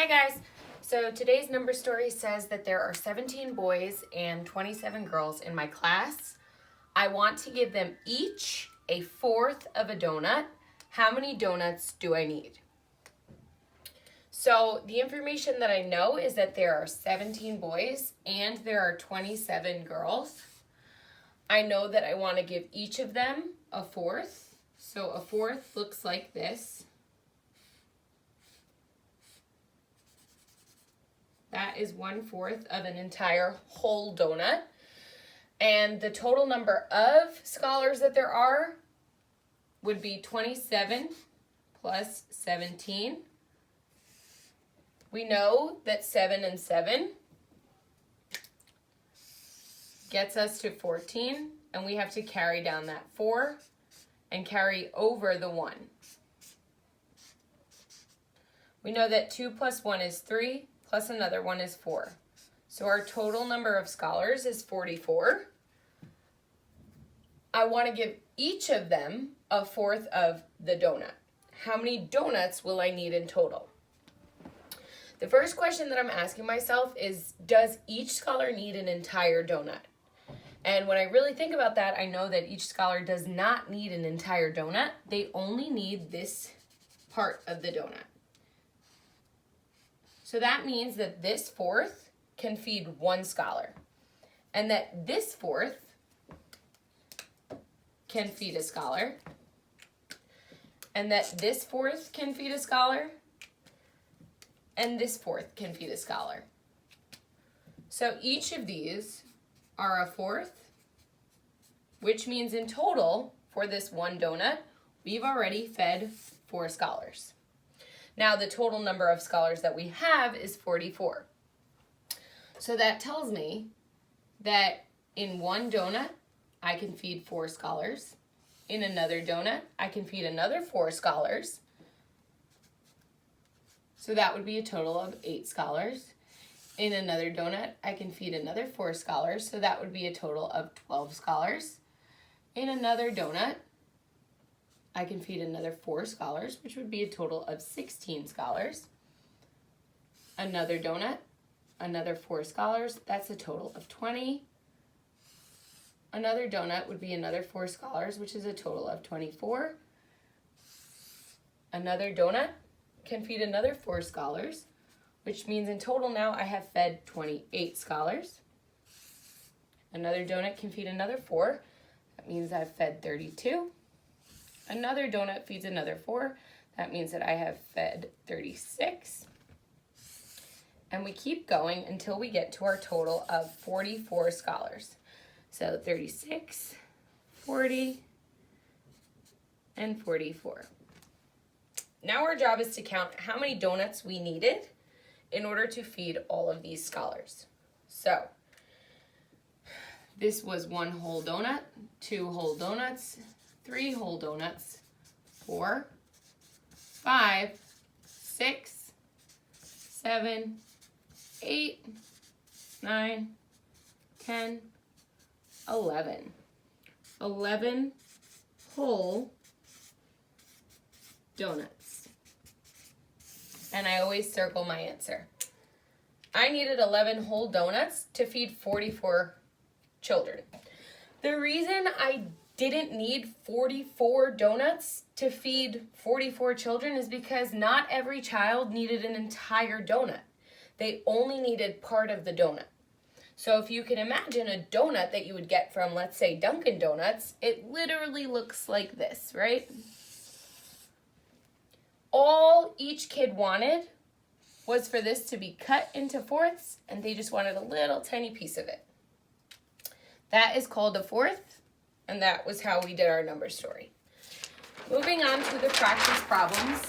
Hi guys! So today's number story says that there are 17 boys and 27 girls in my class. I want to give them each a fourth of a donut. How many donuts do I need? So the information that I know is that there are 17 boys and there are 27 girls. I know that I want to give each of them a fourth. So a fourth looks like this. That is 1/4 of an entire whole donut. And the total number of scholars that there are would be 27 plus 17. We know that 7 and 7 gets us to 14, and we have to carry down that 4 and carry over the 1. We know that 2 plus 1 is 3, plus another 1 is 4. So our total number of scholars is 44. I want to give each of them a fourth of the donut. How many donuts will I need in total? The first question that I'm asking myself is, does each scholar need an entire donut? And when I really think about that, I know that each scholar does not need an entire donut. They only need this part of the donut. So that means that this fourth can feed one scholar, and that this fourth can feed a scholar, and that this fourth can feed a scholar, and this fourth can feed a scholar. So each of these are a fourth, which means in total, for this one donut, we've already fed 4 scholars. Now the total number of scholars that we have is 44. So that tells me that in one donut, I can feed 4 scholars. In another donut, I can feed another 4 scholars. So that would be a total of 8 scholars. In another donut, I can feed another 4 scholars. So that would be a total of 12 scholars. In another donut, I can feed another 4 scholars, which would be a total of 16 scholars. Another donut, another 4 scholars, that's a total of 20. Another donut would be another 4 scholars, which is a total of 24. Another donut can feed another 4 scholars, which means in total now I have fed 28 scholars. Another donut can feed another 4. That means I've fed 32. Another donut feeds another 4. That means that I have fed 36. And we keep going until we get to our total of 44 scholars. So 36, 40, and 44. Now our job is to count how many donuts we needed in order to feed all of these scholars. So this was 1 whole donut, 2 whole donuts, 3 whole donuts, 4, 5, 6, 7, 8, 9, 10, 11. 11 whole donuts. And I always circle my answer. I needed 11 whole donuts to feed 44 children. The reason I didn't need 44 donuts to feed 44 children is because not every child needed an entire donut. They only needed part of the donut. So if you can imagine a donut that you would get from, let's say, Dunkin' Donuts, it literally looks like this, right? All each kid wanted was for this to be cut into fourths, and they just wanted a little tiny piece of it. That is called a fourth, and that was how we did our number story. Moving on to the practice problems.